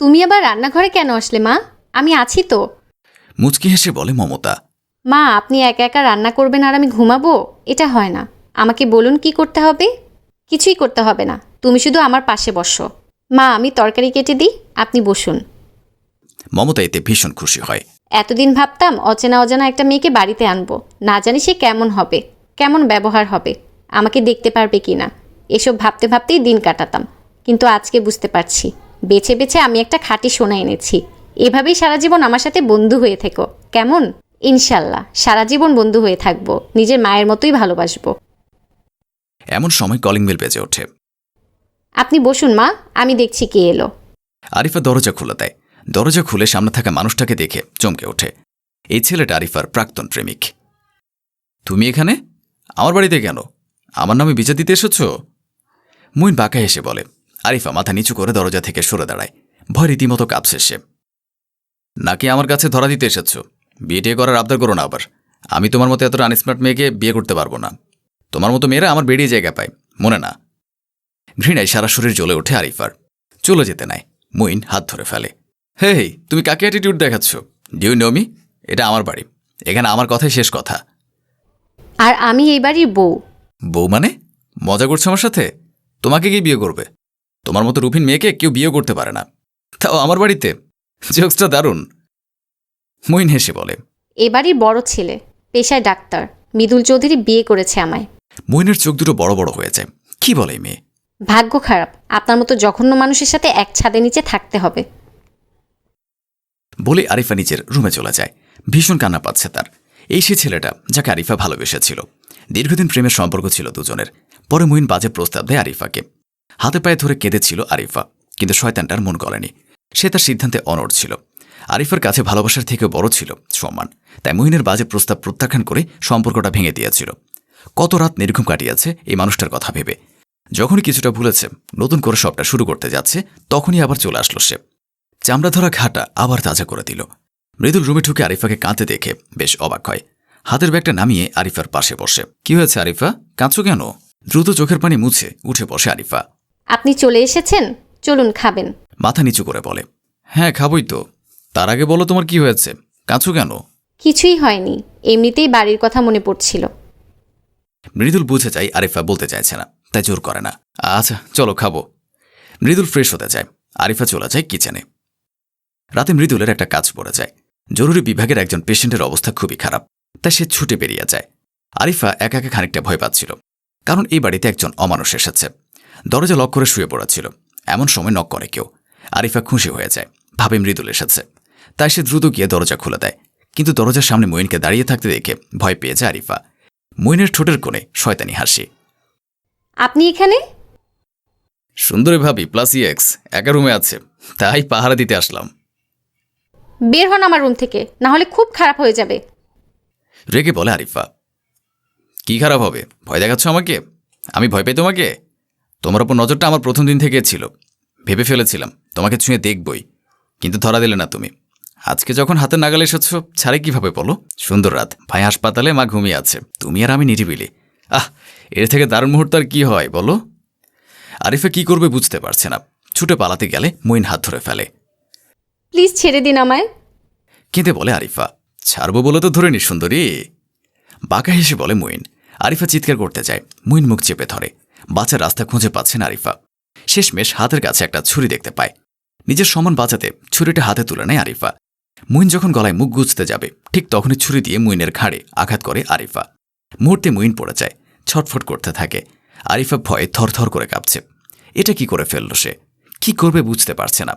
তুমি আবার রান্নাঘরে কেন আসলে মা? আমি আছি তো। মুচকি হেসে বলে মমতা। মা, আপনি একা একা রান্না করবেন আর আমি ঘুমাবো? এটা হয় না। আমাকে বলুন কি করতে হবে। কিছুই করতে হবে না, তুমি শুধু আমার পাশে বসো। মা, আমি তরকারি কেটে দিই, আপনি বসুন। মমতা এতে ভীষণ খুশি হয়। এতদিন ভাবতাম অচেনা অজানা একটা মেয়েকে বাড়িতে আনবো, না জানি সে কেমন হবে, কেমন ব্যবহার হবে, আমাকে দেখতে পারবে কি না, এসব ভাবতে ভাবতেই দিন কাটাতাম। কিন্তু আজকে বুঝতে পারছি, বেছে বেছে আমি একটা খাঁটি সোনা এনেছি। এভাবেই সারা জীবন আমার সাথে বন্ধু হয়ে থেকো, কেমন? ইনশাল্লাহ সারা জীবন বন্ধু হয়ে থাকবো, নিজের মায়ের মতোই ভালোবাসবো। এমন সময় কলিং বেল বেজে ওঠে। আপনি বসুন মা, আমি দেখছি কে এলো। আরিফা দরজা খুলে দেয়। দরজা খুলে সামনে থাকা মানুষটাকে দেখে চমকে ওঠে। এই ছেলেটা আরিফার প্রাক্তন প্রেমিক। তুমি এখানে? আমার বাড়িতে কেন? আমার নামে বিচার দিতে এসেছ? মুইন বাঁকা হেসে বলে। আরিফা মাথা নিচু করে দরজা থেকে সরে দাঁড়ায়। ভয় রীতিমতো কাঁপছে সে। নাকি আমার কাছে ধরা দিতে এসেছ? বিয়ে করার আবদার করো না আবার। আমি তোমার মতো এতটা আনস্মার্ট মেয়েকে বিয়ে করতে পারবো না। তোমার মতো মেয়েরা আমার বেরিয়ে জায়গা পায়, মনে না? ঘৃণায় সারা শরীর জ্বলে ওঠে আরিফার। চলে যেতে নেয়। মুইন হাত ধরে ফেলে। হে, তুমি কাকে অ্যাটিটিউড দেখাচ্ছ? Do you know me? এটা আমার বাড়ি, এখানে আমার কথাই শেষ কথা। আর আমি এই বাড়ির বউ। বউ মানে? মজা করছো আমার সাথে? তোমাকে কি বিয়ে করবে? তোমার মতো রুফিন মেয়েকে কেউ বিয়ে করতে পারে না, তাও আমার বাড়িতে। জোকসটা দারুণ। মুইন হেসে বলে। এ বাড়ির বড় ছেলে, পেশায় ডাক্তার, মৃদুল চৌধুরী বিয়ে করেছে আমায়। মুইনের চোখ দুটো বড় বড় হয়ে যায়। কি বলে এই মেয়ে? ভাগ্য খারাপ, আপনার মতো জঘন্য মানুষের সাথে এক ছাদের নিচে থাকতে হবে। বলে আরিফা নিচের রুমে চলে যায়। ভীষণ কান্না পাচ্ছে তার। এই সে ছেলেটা যাকে আরিফা ভালোবেসেছিল। দীর্ঘদিন প্রেমের সম্পর্ক ছিল দুজনের। পরে মুইন বাজে প্রস্তাব দেয় আরিফাকে। হাতে পায়ে ধরে কেঁদেছিল আরিফা, কিন্তু শয়তানটার মন গলেনি। সে তার সিদ্ধান্তে অনড় ছিল। আরিফার কাছে ভালোবাসার থেকেও বড় ছিল সম্মান। তাই মুইনের বাজে প্রস্তাব প্রত্যাখ্যান করে সম্পর্কটা ভেঙে দিয়েছিল। কত রাত নির্ঘুম কাটিয়েছে এই মানুষটার কথা ভেবে। যখনই কিছুটা ভুলেছে, নতুন করে সবটা শুরু করতে যাচ্ছে, তখনই আবার চলে আসলো সে। চামড়া ধরা ঘাটা আবার তাজা করে দিল। মৃদুল রুমে ঢুকে আরিফাকে কাঁদতে দেখে বেশ অবাক হয়। হাতের ব্যাগটা নামিয়ে আরিফার পাশে বসে। কি হয়েছে আরিফা, কাঁদছো কেন? দ্রুত চোখের পানি মুছে উঠে বসে আরিফা। আপনি চলে এসেছেন, চলুন খাবেন। মাথা নিচু করে বলে। হ্যাঁ, খাবই তো। তার আগে বলো তোমার কি হয়েছে, কাঁদছো কেন? কিছুই হয়নি, এমনিতেই বাড়ির কথা মনে পড়ছিল। মৃদুল বুঝে যায় আরিফা বলতে চাইছে না, তাই জোর করে না। আচ্ছা চলো খাবো। মৃদুল ফ্রেশ হতে যায়। আরিফা চলে যায় কিচেনে। রাতে মৃদুলের একটা কাজ পড়ে যায়। জরুরি বিভাগের একজন পেশেন্টের অবস্থা খুবই খারাপ, তাই সে ছুটে বেরিয়ে যায়। আরিফা একা একা খানিকটা ভয় পাচ্ছিল, কারণ এই বাড়িতে একজন অমানুষ এসেছে। দরজা লক করে শুয়ে পড়াছিল। এমন সময় নক করে কেউ। আরিফা খুশি হয়ে যায়, ভাবে মৃদুল এসেছে। তাই সে দ্রুত গিয়ে দরজা খুলে দেয়। কিন্তু দরজার সামনে মইনকে দাঁড়িয়ে থাকতে দেখে ভয় পেয়ে যায় আরিফা। মইনের ঠোঁটের কোণে শয়তানি হাসি। আপনি এখানে? সুন্দরী ভাবি প্লাস এক্স একা রুমে আছে, তাই পাহারা দিতে আসলাম। বের হন আমার রুম থেকে, না হলে খুব খারাপ হয়ে যাবে। রেগে বলে আরিফা। কি খারাপ হবে? ভয় দেখাচ্ছ আমাকে? আমি ভয় পাই তোমাকে? তোমার ওপর নজরটা আমার প্রথম দিন থেকে ছিল। ভেবে ফেলেছিলাম তোমাকে ছুঁয়ে দেখবই, কিন্তু ধরা দিলে না তুমি। আজকে যখন হাতে নাগালে এসেছ, ছাড়ে কিভাবে বলো? সুন্দর রাত, ভাই হাসপাতালে, মা ঘুমিয়ে আছে, তুমি আর আমি নিরিবিলি। আহ, এর থেকে দারুণ মুহূর্ত আর কি হয় বলো? আরিফা কি করবে বুঝতে পারছে না। ছুটে পালাতে গেলে মইন হাত ধরে ফেলে। প্লিজ ছেড়ে দিন আমায়। কেঁদে বলে আরিফা। ছাড়বো বলে তো ধরে নি সুন্দরী। বাঁকা হেসে বলে মইন। আরিফা চিৎকার করতে যায়। মইন মুখ চেপে ধরে। বাঁচার রাস্তা খুঁজে পাচ্ছেন আরিফা। শেষমেশ হাতের কাছে একটা ছুরি দেখতে পায়। নিজের সম্মান বাঁচাতে ছুরিটা হাতে তুলে নেয় আরিফা। মইন যখন গলায় মুখ গুজতে যাবে, ঠিক তখনই ছুরি দিয়ে মইনের ঘাড়ে আঘাত করে আরিফা। মুহূর্তে মইন পড়ে যায়, ছটফট করতে থাকে। আরিফা ভয়ে থরথর করে কাঁপছে। এটা কি করে ফেলল সে? কি করবে বুঝতে পারছে না।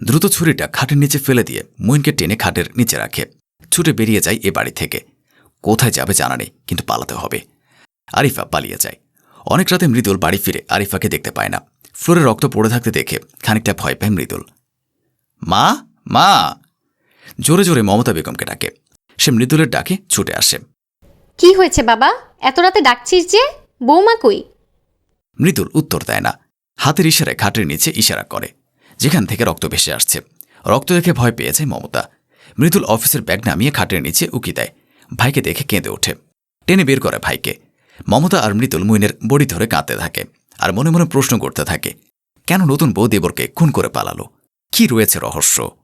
দ্রুত ছুরিটা খাটের নিচে ফেলে দিয়ে মইনকে টেনে খাটের নিচে রাখে। ছুটে বেরিয়ে যায় এ বাড়ি থেকে। কোথায় যাবে জানা নেই, কিন্তু পালাতে হবে। আরিফা পালিয়ে যায়। অনেক রাতে মৃদুল বাড়ি ফিরে আরিফাকে দেখতে পায় না। ফ্লোরে রক্ত পড়ে থাকতে দেখে খানিকটা ভয় পায় মৃদুল। মা, মা! জোরে জোরে মমতা বেগমকে ডাকে। সে মৃদুলের ডাকে ছুটে আসে। কি হয়েছে বাবা, এত রাতে ডাকছিস যে? বৌমা কই? মৃদুল উত্তর দেয় না। হাতের ইশারায় খাটের নিচে ইশারা করে, যেখান থেকে রক্ত ভেসে আসছে। রক্ত দেখে ভয় পেয়ে যায় মমতা। মৃদুল অফিসের ব্যাগ নামিয়ে খাটের নিচে উকি দেয়। ভাইকে দেখে কেঁদে ওঠে। টেনে বের করে ভাইকে। মমতা আর মৃদুল মুইনের বড়ি ধরে কাঁদতে থাকে, আর মনে মনে প্রশ্ন করতে থাকে, কেন নতুন বউ দেবরকে খুন করে পালালো? কি রয়েছে রহস্য?